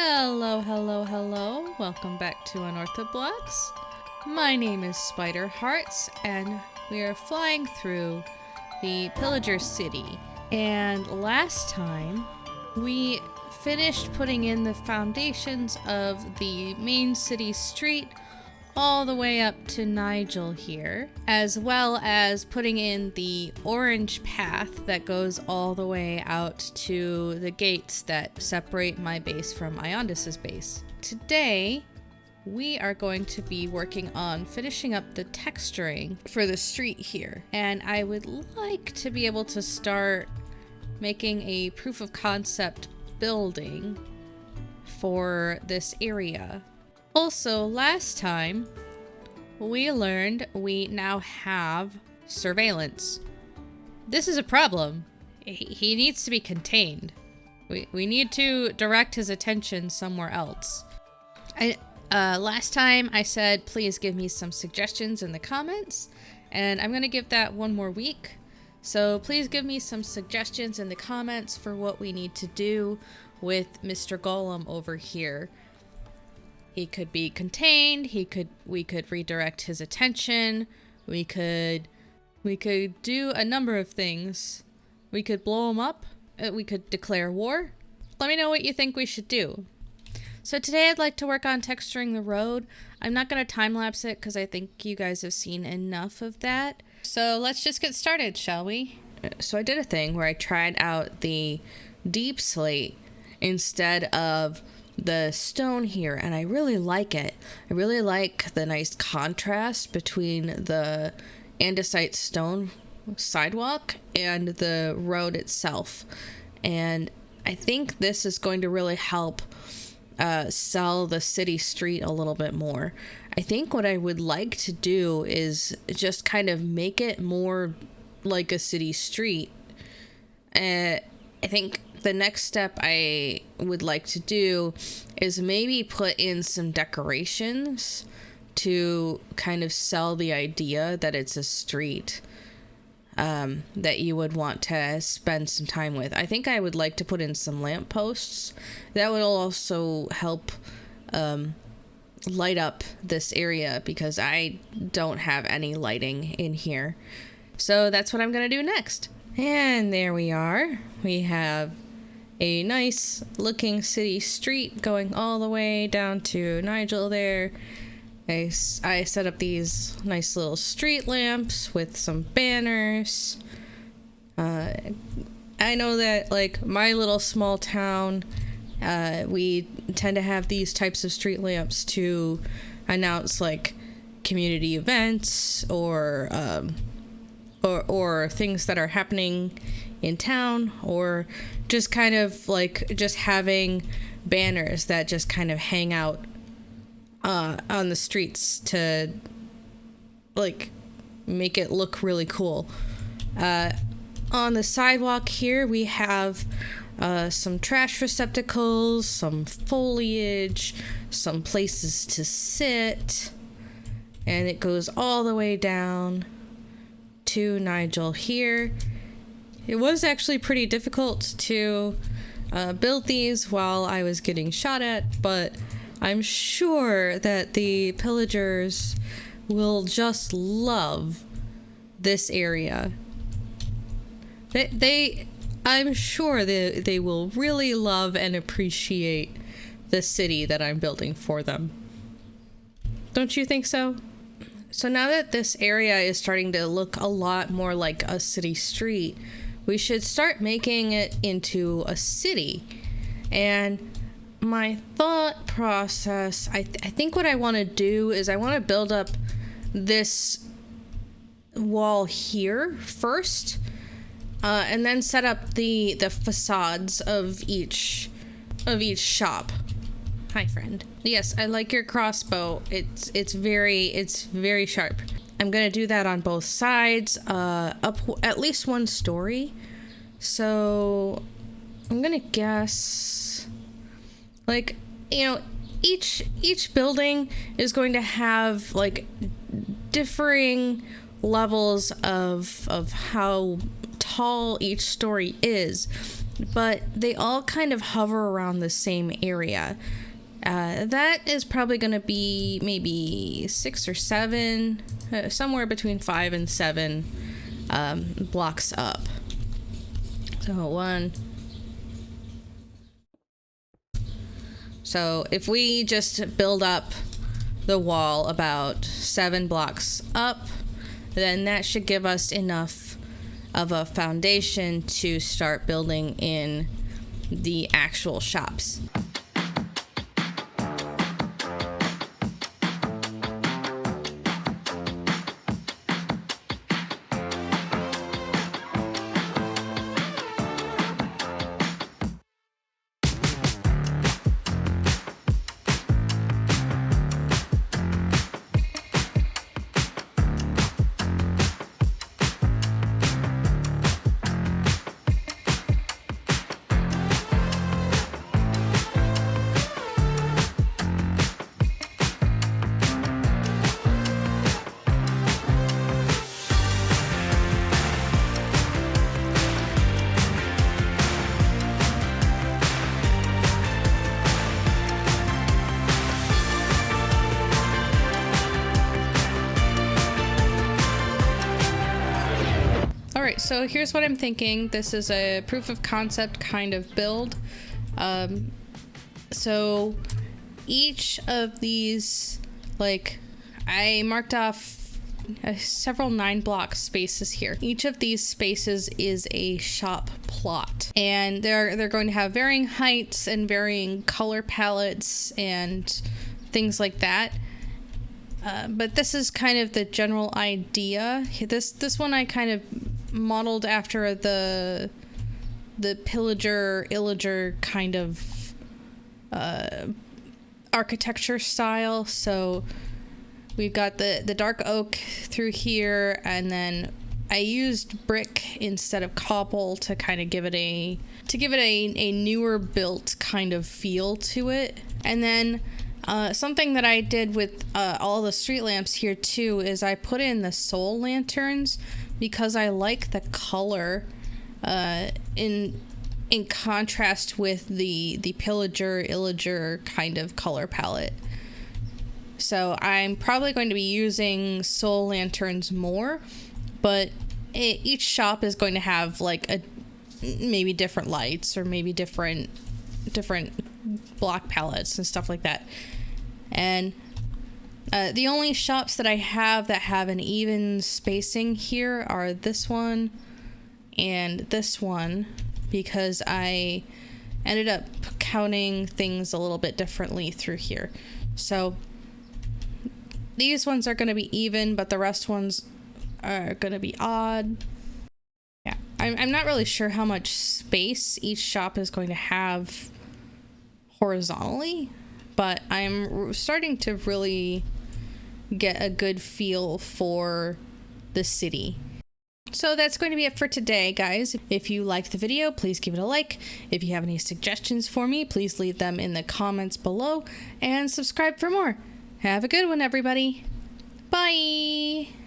Hello, hello, hello. Welcome back to Unorthoblocks. My name is SpiderHearts, and we are flying through the Pillager City. And last time, we finished putting in the foundations of the main city street all the way up to Nigel here, as well as putting in the orange path that goes all the way out to the gates that separate my base from Iondis's base. Today, we are going to be working on finishing up the texturing for the street here, and I would like to be able to start making a proof of concept building for this area. Also, last time, we learned we now have surveillance. This is a problem. He needs to be contained. We need to direct his attention somewhere else. Last time I said, please give me some suggestions in the comments, and I'm gonna give that one more week. So please give me some suggestions in the comments for what we need to do with Mr. Golem over here. He could be contained, we could redirect his attention, we could do a number of things. We could blow him up, we could declare war. Let me know what you think we should do. So today I'd like to work on texturing the road. I'm not going to time-lapse it because I think you guys have seen enough of that. So let's just get started, shall we? So I did a thing where I tried out the deep slate instead of the stone here, and I really like it. I really like the nice contrast between the andesite stone sidewalk and the road itself. And I think this is going to really help sell the city street a little bit more. I think what I would like to do is just kind of make it more like a city street. I think the next step I would like to do is maybe put in some decorations to kind of sell the idea that it's a street that you would want to spend some time with. I think I would like to put in some lampposts. That would also help light up this area because I don't have any lighting in here. So that's what I'm going to do next. And there we are. We have a nice looking city street going all the way down to Nigel there. I set up these nice little street lamps with some banners. I know that, like, my little small town, we tend to have these types of street lamps to announce, like, community events or things that are happening in town, or just kind of like just having banners that just kind of hang out on the streets to like make it look really cool. On the sidewalk here we have some trash receptacles, some foliage, some places to sit, and it goes all the way down to Nigel here. It was actually pretty difficult to build these while I was getting shot at, but I'm sure that the pillagers will just love this area. I'm sure they will really love and appreciate the city that I'm building for them. Don't you think so? So now that this area is starting to look a lot more like a city street, we should start making it into a city. And my thought process, I think what I want to do is I want to build up this wall here first, and then set up the facades of each shop. Hi, friend. Yes, I like your crossbow. It's very sharp. I'm gonna do that on both sides, up at least one story. So I'm gonna guess, like, you know, each building is going to have like differing levels of how tall each story is. but they all kind of hover around the same area. That is probably going to be maybe 6 or 7, somewhere between 5 and 7 blocks up. So 1. So if we just build up the wall about 7 blocks up, then that should give us enough of a foundation to start building in the actual shops. Alright, so here's what I'm thinking. This is a proof of concept kind of build. So each of these, like, I marked off several 9-block spaces here. Each of these spaces is a shop plot, and they're going to have varying heights and varying color palettes and things like that. But this is kind of the general idea. This one I kind of modeled after the pillager kind of architecture style. So we've got the dark oak through here, and then I used brick instead of cobble to kind of give it a newer built kind of feel to it. And then something that I did with all the street lamps here too is I put in the soul lanterns because I like the color in contrast with the pillager kind of color palette. So I'm probably going to be using soul lanterns more, but each shop is going to have like maybe different lights or maybe different block palettes and stuff like that. And the only shops that I have that have an even spacing here are this one and this one, because I ended up counting things a little bit differently through here. So these ones are going to be even, but the rest ones are going to be odd. Yeah, I'm not really sure how much space each shop is going to have horizontally, but I'm starting to really get a good feel for the city. So that's going to be it for today, guys. If you liked the video, please give it a like. If you have any suggestions for me, please leave them in the comments below, and subscribe for more. Have a good one, everybody. Bye!